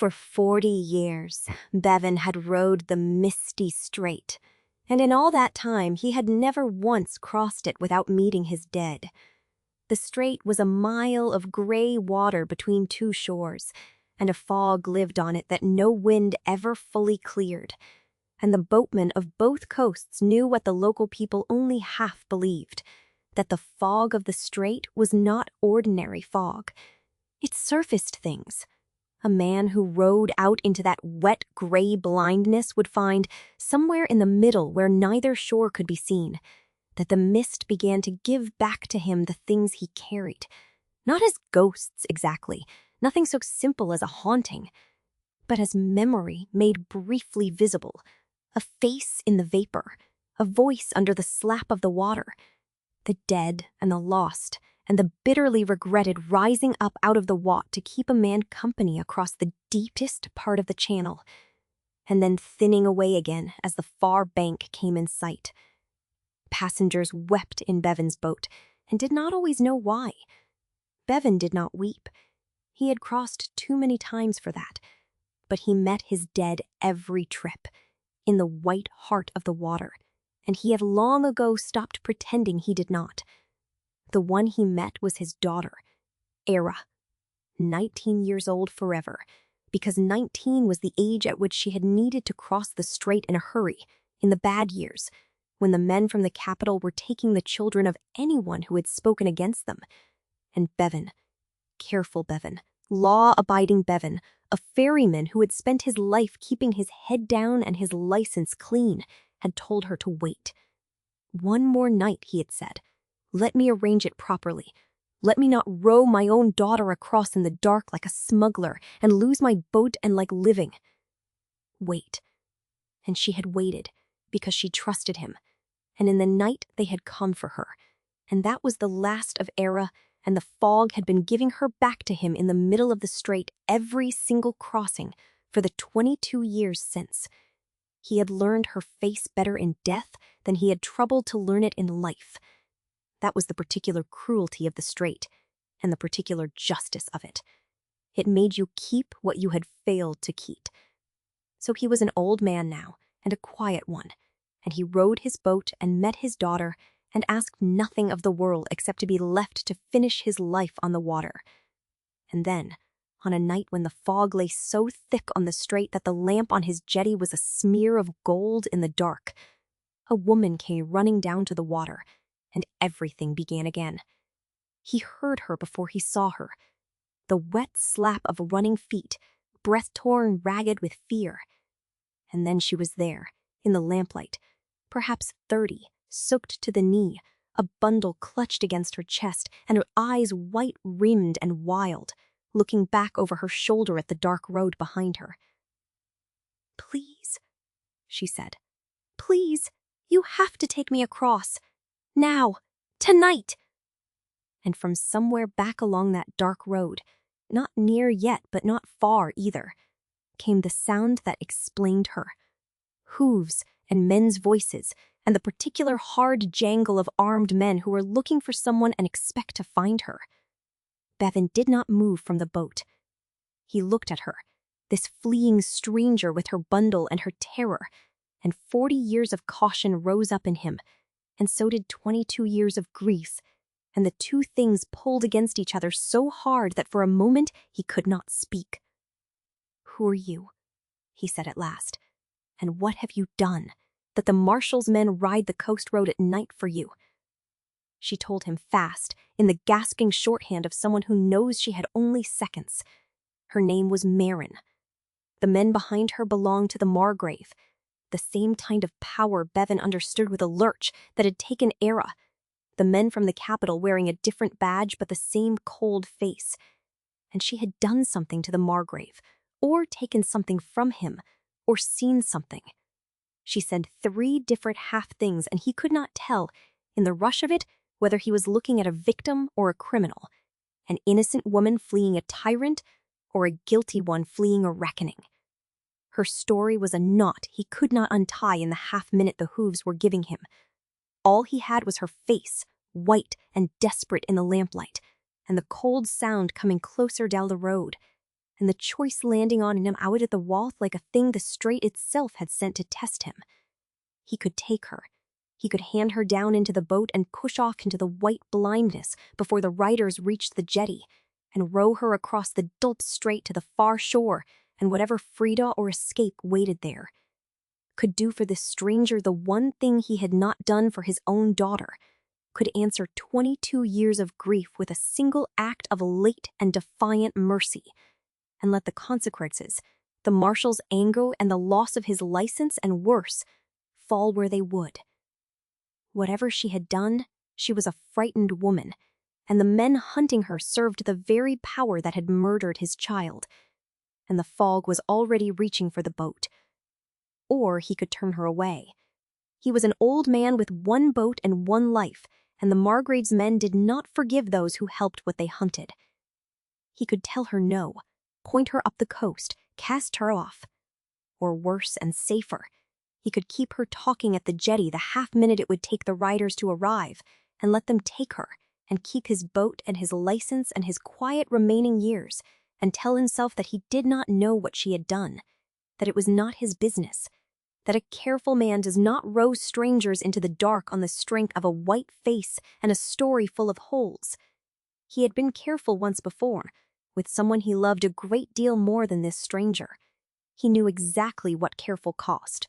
For 40 years, Bevan had rode the misty strait, and in all that time he had never once crossed it without meeting his dead. The strait was a mile of gray water between two shores, and a fog lived on it that no wind ever fully cleared, and the boatmen of both coasts knew what the local people only half believed, that the fog of the strait was not ordinary fog. It surfaced things. A man who rode out into that wet gray blindness would find, somewhere in the middle where neither shore could be seen, that the mist began to give back to him the things he carried. Not as ghosts exactly, nothing so simple as a haunting, but as memory made briefly visible, a face in the vapor, a voice under the slap of the water, the dead and the lost, and the bitterly regretted rising up out of the wat to keep a man company across the deepest part of the channel, and then thinning away again as the far bank came in sight. Passengers wept in Bevan's boat, and did not always know why. Bevan did not weep. He had crossed too many times for that, but he met his dead every trip, in the white heart of the water, and he had long ago stopped pretending he did not. The one he met was his daughter, Era, 19 years old forever, because 19 was the age at which she had needed to cross the strait in a hurry, in the bad years, when the men from the capital were taking the children of anyone who had spoken against them. And Bevan, careful Bevan, law-abiding Bevan, a ferryman who had spent his life keeping his head down and his license clean, had told her to wait. One more night, he had said. Let me arrange it properly. Let me not row my own daughter across in the dark like a smuggler and lose my boat and like living. Wait. And she had waited, because she trusted him. And in the night they had come for her. And that was the last of Era, and the fog had been giving her back to him in the middle of the strait every single crossing for the 22 years since. He had learned her face better in death than he had troubled to learn it in life. That was the particular cruelty of the strait, and the particular justice of it. It made you keep what you had failed to keep. So he was an old man now, and a quiet one, and he rowed his boat and met his daughter, and asked nothing of the world except to be left to finish his life on the water. And then, on a night when the fog lay so thick on the strait that the lamp on his jetty was a smear of gold in the dark, a woman came running down to the water, and everything began again. He heard her before he saw her. The wet slap of running feet, breath-torn ragged with fear. And then she was there, in the lamplight, perhaps 30, soaked to the knee, a bundle clutched against her chest, and her eyes white-rimmed and wild, looking back over her shoulder at the dark road behind her. "Please," she said. "Please, you have to take me across. Now, tonight." And from somewhere back along that dark road, not near yet but not far either, came the sound that explained her. Hooves and men's voices, and the particular hard jangle of armed men who were looking for someone and expect to find her. Bevan did not move from the boat. He looked at her, this fleeing stranger with her bundle and her terror, and 40 years of caution rose up in him, and so did 22 years of grief, and the two things pulled against each other so hard that for a moment he could not speak. "Who are you?" he said at last. "And what have you done, that the marshal's men ride the coast road at night for you?" She told him fast, in the gasping shorthand of someone who knows she had only seconds. Her name was Marin. The men behind her belonged to the Margrave, the same kind of power Bevan understood with a lurch that had taken Era. The men from the capital wearing a different badge but the same cold face. And she had done something to the Margrave, or taken something from him, or seen something. She said 3 different half-things, and he could not tell, in the rush of it, whether he was looking at a victim or a criminal, an innocent woman fleeing a tyrant, or a guilty one fleeing a reckoning. Her story was a knot he could not untie in the half-minute the hooves were giving him. All he had was her face, white and desperate in the lamplight, and the cold sound coming closer down the road, and the choice landing on him out at the wall like a thing the strait itself had sent to test him. He could take her. He could hand her down into the boat and push off into the white blindness before the riders reached the jetty, and row her across the Dulp Strait to the far shore and whatever Frida or escape waited there. Could do for this stranger the one thing he had not done for his own daughter. Could answer 22 years of grief with a single act of late and defiant mercy, and let the consequences, the marshal's anger and the loss of his license and worse, fall where they would. Whatever she had done, she was a frightened woman, and the men hunting her served the very power that had murdered his child. And the fog was already reaching for the boat. Or he could turn her away. He was an old man with one boat and one life, and the Margrave's men did not forgive those who helped what they hunted. He could tell her no, point her up the coast, cast her off. Or worse and safer, he could keep her talking at the jetty the half-minute it would take the riders to arrive, and let them take her, and keep his boat and his license and his quiet remaining years, and tell himself that he did not know what she had done, that it was not his business, that a careful man does not row strangers into the dark on the strength of a white face and a story full of holes. He had been careful once before, with someone he loved a great deal more than this stranger. He knew exactly what careful cost.